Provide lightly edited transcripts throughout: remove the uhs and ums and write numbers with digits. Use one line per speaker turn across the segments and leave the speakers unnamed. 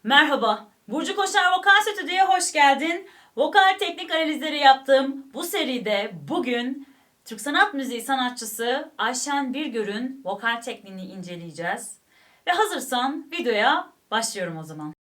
Merhaba, Burcu Koşar Vokal Stüdyo'ya hoş geldin. Vokal teknik analizleri yaptığım bu seride bugün Türk sanat müziği sanatçısı Ayşen Birgör'ün vokal tekniğini inceleyeceğiz. Ve hazırsan videoya başlıyorum o zaman.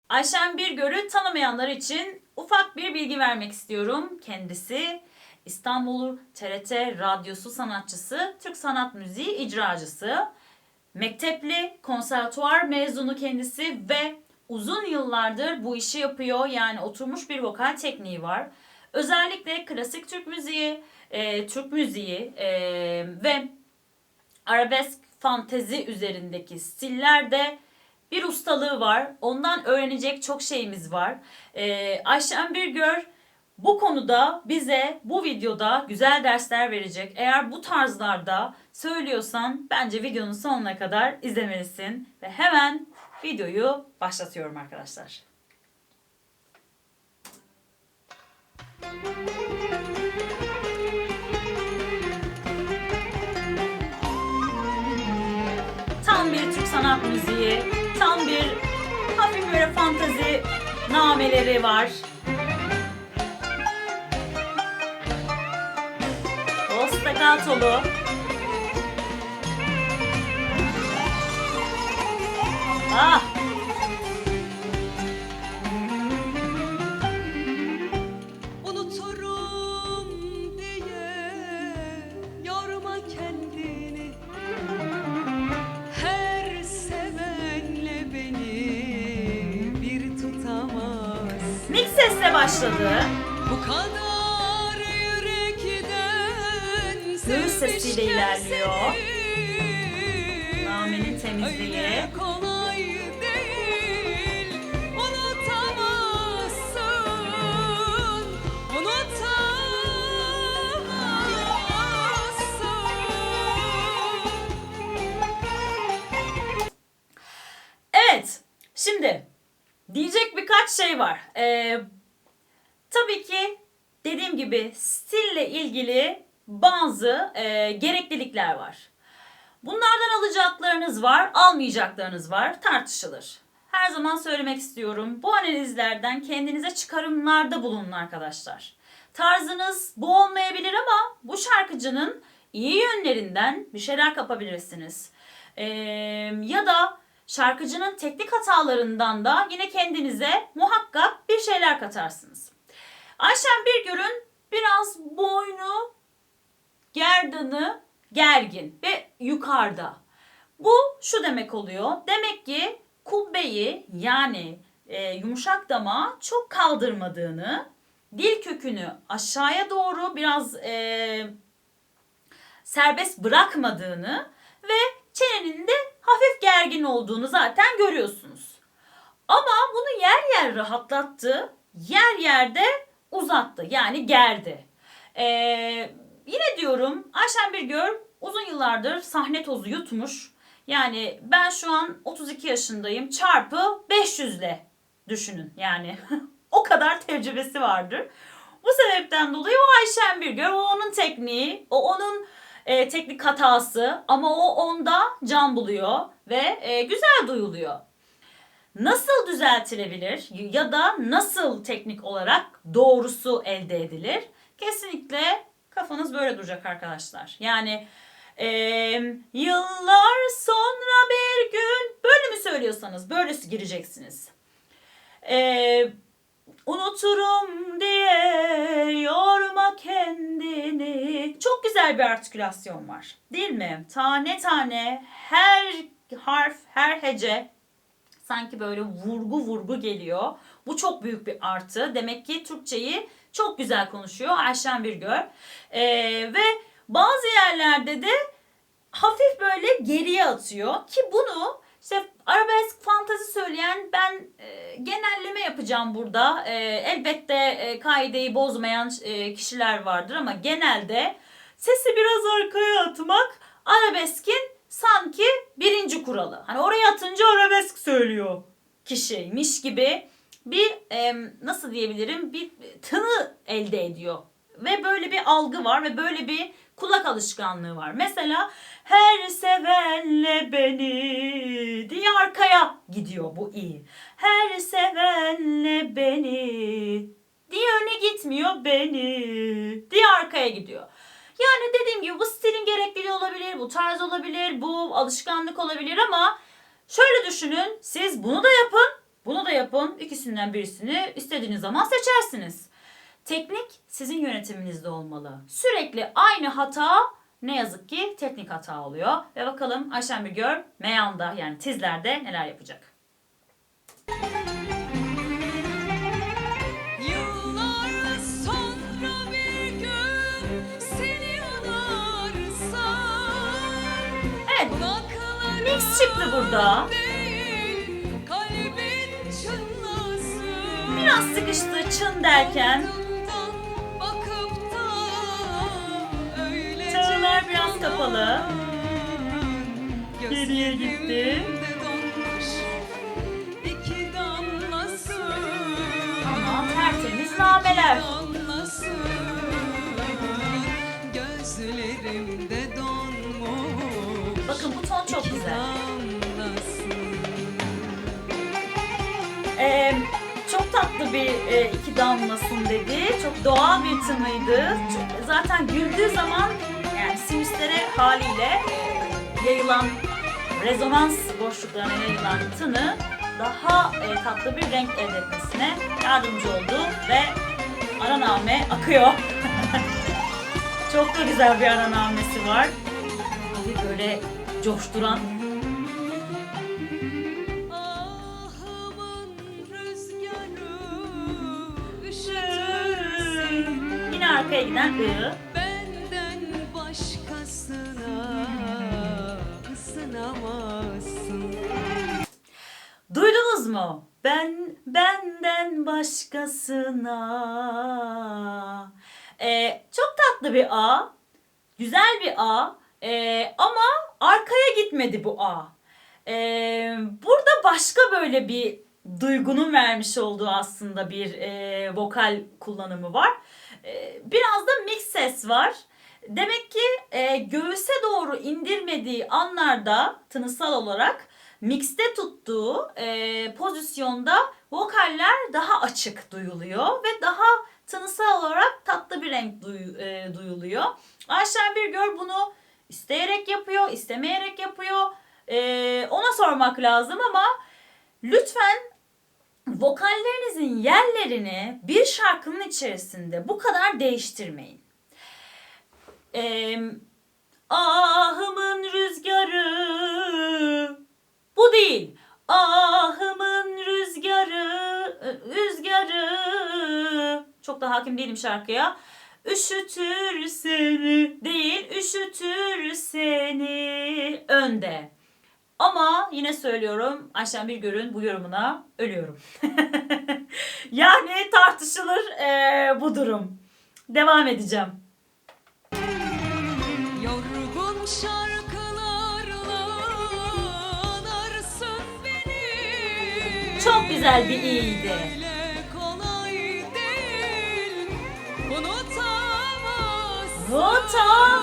Ayşen Birgör'ü tanımayanlar için ufak bir bilgi vermek istiyorum. Kendisi İstanbul TRT Radyosu sanatçısı, Türk sanat müziği icracısı. Mektepli, konservatuvar mezunu kendisi ve uzun yıllardır bu işi yapıyor. Yani oturmuş bir vokal tekniği var. Özellikle klasik Türk müziği, Türk müziği ve arabesk fantezi üzerindeki stillerde bir ustalığı var. Ondan öğrenecek çok şeyimiz var. Ayşen Birgör bu konuda bize bu videoda güzel dersler verecek. Eğer bu tarzlarda söylüyorsan bence videonun sonuna kadar izlemelisin. Ve hemen videoyu başlatıyorum arkadaşlar. Tam bir Türk sanat müziği, tam bir hafif böyle fantezi nameleri var. Staccatolu. Ah!
Unuturum diye yorma kendini. Her sevenle beni bir tutamaz.
Mix sesle başladı.
Bu kadar yürekten
Göğüs sesiyle ilerliyor.
seni.
Namenin temizliği.
Öyle kolay değil, unutamazsın, unutamazsın.
Evet. Şimdi diyecek birkaç şey var. Tabii ki dediğim gibi stille ilgili bazı gereklilikler var. Bunlardan alacaklarınız var, almayacaklarınız var, tartışılır. Her zaman söylemek istiyorum. Bu analizlerden kendinize çıkarımlarda bulunun arkadaşlar. Tarzınız bu olmayabilir ama bu şarkıcının iyi yönlerinden bir şeyler kapabilirsiniz. Ya da şarkıcının teknik hatalarından da yine kendinize muhakkak bir şeyler katarsınız. Ayşen Birgör'ün biraz boynu, gerdanı gergin ve yukarıda. Bu şu demek oluyor. Demek ki kubbeyi yani yumuşak damağı çok kaldırmadığını, dil kökünü aşağıya doğru biraz serbest bırakmadığını ve çenenin de hafif gergin olduğunu zaten görüyorsunuz. Ama bunu yer yer rahatlattı, yer yerde uzattı yani gerdi. Yine diyorum Ayşen Birgör uzun yıllardır sahne tozu yutmuş. Yani ben şu an 32 yaşındayım çarpı 500 ile düşünün yani o kadar tecrübesi vardır. Bu sebepten dolayı o Ayşen Birgör, o onun tekniği, o onun teknik hatası ama o onda can buluyor ve güzel duyuluyor. Nasıl düzeltilebilir ya da nasıl teknik olarak doğrusu elde edilir? Kesinlikle kafanız böyle duracak arkadaşlar. Yani yıllar sonra bir gün böyle mi söylüyorsanız böyle gireceksiniz. Unuturum diye yorma kendini. Çok güzel bir artikülasyon var. Değil mi? Tane tane her harf, her hece sanki böyle vurgu vurgu geliyor. Bu çok büyük bir artı. Demek ki Türkçeyi çok güzel konuşuyor Ayşen Birgör. Ve bazı yerlerde de hafif böyle geriye atıyor. Ki bunu işte arabesk fantazi söyleyen ben genelleme yapacağım burada. Elbette kaideyi bozmayan kişiler vardır ama genelde sesi biraz arkaya atmak arabeskin sanki birinci kuralı. Hani oraya atınca arabesk söylüyor kişiymiş gibi bir nasıl diyebilirim bir tını elde ediyor. Ve böyle bir algı var ve böyle bir kulak alışkanlığı var. Mesela her sevenle beni diye arkaya gidiyor bu i. Her sevenle beni diye öne gitmiyor beni diye arkaya gidiyor. Yani dediğim gibi bu stilin gerekliliği olabilir, bu tarz olabilir, bu alışkanlık olabilir ama şöyle düşünün, siz bunu da yapın, bunu da yapın, ikisinden birisini istediğiniz zaman seçersiniz. Teknik sizin yönetiminizde olmalı. Sürekli aynı hata ne yazık ki teknik hata oluyor. Ve bakalım Ayşen Bigör meyanda yani tizlerde neler yapacak.
Yıllar sonra bir gün seni anarsam,
Evet,
kulaklarım
mix çıktı burada.
değil, kalbin çınlasın.
Biraz sıkıştı çın derken.
Ardından bakıp da öylece
Çağlar biraz kapalı.
gözlerimde
Geriye gitti.
donmuş iki damla su.
Ama tertemiz nameler.
Damlasın, gözlerimde donmuş.
Bakın bu ton çok
iki
güzel.
damlasın.
Çok tatlı bir iki damlasın dedi. Çok doğal bir tınıydı. Zaten güldüğü zaman yani sinüslere haliyle yayılan rezonans boşluklarına yayılan tını daha tatlı bir renk elde etmesine yardımcı oldu ve araname akıyor. Çok da güzel bir aranamesi var. Abi böyle coşturan.
Ahımın rüzgarı üşütürsün.
Yine arkaya giden ı.
Benden başkasına ısınamazsın.
Duydunuz mu? Benden başkasına. Çok tatlı bir A. Güzel bir A. Ama arkaya gitmedi bu A. Burada başka böyle bir duygunun vermiş olduğu aslında bir vokal kullanımı var. Biraz da mix ses var. Demek ki göğüse doğru indirmediği anlarda tınısal olarak mixte tuttuğu pozisyonda vokaller daha açık duyuluyor ve daha tınısal olarak tatlı bir renk duyuluyor. Ayşen Bigör bunu isteyerek yapıyor, istemeyerek yapıyor. Ona sormak lazım ama lütfen vokallerinizin yerlerini bir şarkının içerisinde bu kadar değiştirmeyin. Ahımın rüzgarı bu değil. Ahımın rüzgarı çok da hakim değilim şarkıya. Üşütür seni değil, üşütür seni önde. Ama yine söylüyorum Ayşen Bigör'ün bu yorumuna ölüyorum. Yani tartışılır bu durum. Devam edeceğim.
Yorgun şarkılarla anarsın beni.
Çok güzel bir iyiydi.
Öyle kolay değil. Unutamazsın. Unutamazsın.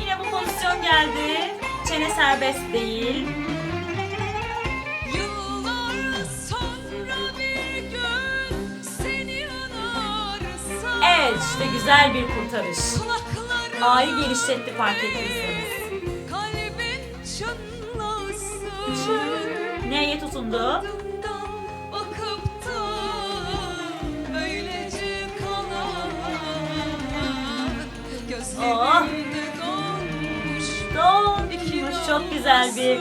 Yine bu pozisyon geldi. Çene serbest değil.
Yıllar sonra bir gün seni anarsam.
Evet işte güzel bir kurtarış.
Kulaklarım
A'yı genişletti fark ettiyseniz.
kalbin çınlasın.
Neye tutundu?
Ardından bakıp da öylece kalan gözlerimde donmuş
Donmuş. Çok güzel bir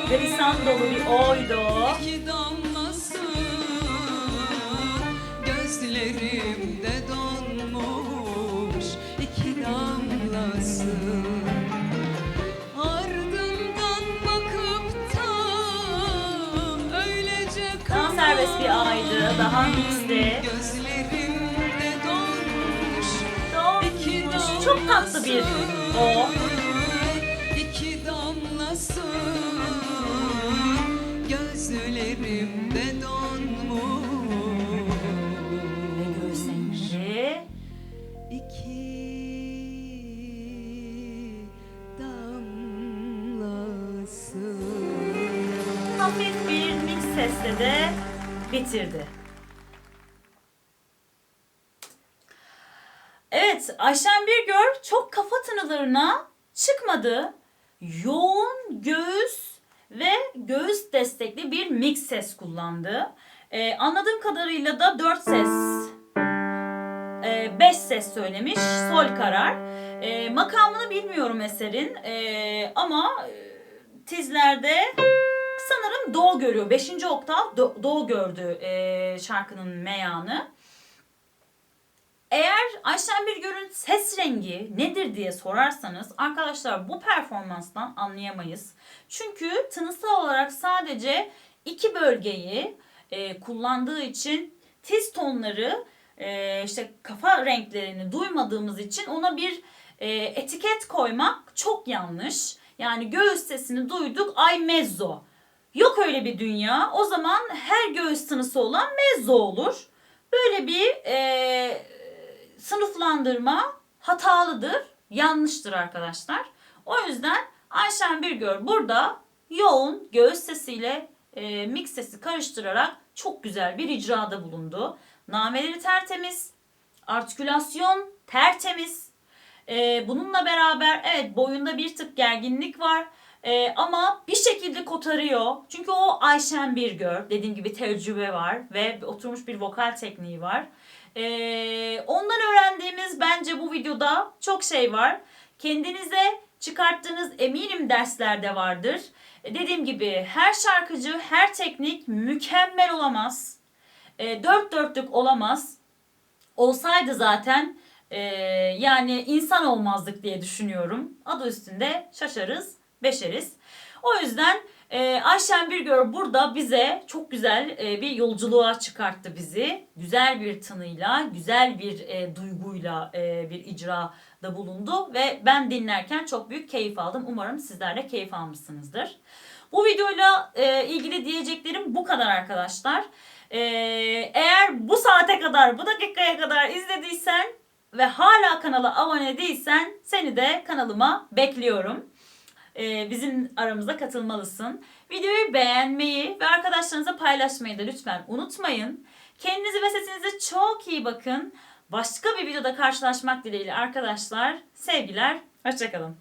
grisan dolu bir oydu o.
iki damlasın, gözlerimde donmuş iki damlasın. Ardından bakıp da öylece
Daha serbest bir A'ydı. Daha mixti.
gözlerimde donmuş iki
Donmuş. Çok tatlı bir O.
iki damlasın, gözlerimde donmuş
Ve göğüslenince
iki damlası.
Hafif bir mix sesle de bitirdi. Evet, Ayşen Birgör çok kafa tınılarına çıkmadı. Yoğun göğüs ve göğüs destekli bir mix ses kullandı. Anladığım kadarıyla da 4 ses, 5 ses söylemiş, sol karar. Makamını bilmiyorum eserin ama tizlerde sanırım do görüyor. 5. oktav do gördü şarkının meyanı. Eğer Ayşen Birgör'ün ses rengi nedir diye sorarsanız arkadaşlar bu performanstan anlayamayız. Çünkü tınısal olarak sadece 2 bölgeyi kullandığı için tiz tonları işte kafa renklerini duymadığımız için ona bir etiket koymak çok yanlış. Yani göğüs sesini duyduk ay mezzo. Yok öyle bir dünya. O zaman her göğüs tınısı olan mezzo olur. Böyle bir sınıflandırma hatalıdır, yanlıştır arkadaşlar. O yüzden Ayşen Birgör burada yoğun göğüs sesiyle mix sesi karıştırarak çok güzel bir icrada bulundu. Nameleri tertemiz, artikülasyon tertemiz. Bununla beraber evet boyunda bir tık gerginlik var. Ama bir şekilde kotarıyor. Çünkü o Ayşen Birgör. Dediğim gibi tecrübe var ve oturmuş bir vokal tekniği var. Ondan öğrendiğimiz bence bu videoda çok şey var. Kendinize çıkarttığınız eminim derslerde vardır. Dediğim gibi her şarkıcı, her teknik mükemmel olamaz. Dört dörtlük olamaz. Olsaydı zaten yani insan olmazdık diye düşünüyorum. Adı üstünde şaşarız, beşeriz. O yüzden Ayşen Birgör burada bize çok güzel bir yolculuğa çıkarttı bizi. Güzel bir tınıyla, güzel bir duyguyla bir icrada bulundu. Ve ben dinlerken çok büyük keyif aldım. Umarım sizler de keyif almışsınızdır. Bu videoyla ilgili diyeceklerim bu kadar arkadaşlar. Eğer bu saate kadar, bu dakikaya kadar izlediysen ve hala kanala abone değilsen seni de kanalıma bekliyorum. Bizim aramıza katılmalısın. Videoyu beğenmeyi ve arkadaşlarınıza paylaşmayı da lütfen unutmayın. Kendinize ve sesinize çok iyi bakın. Başka bir videoda karşılaşmak dileğiyle arkadaşlar. Sevgiler, hoşça kalın.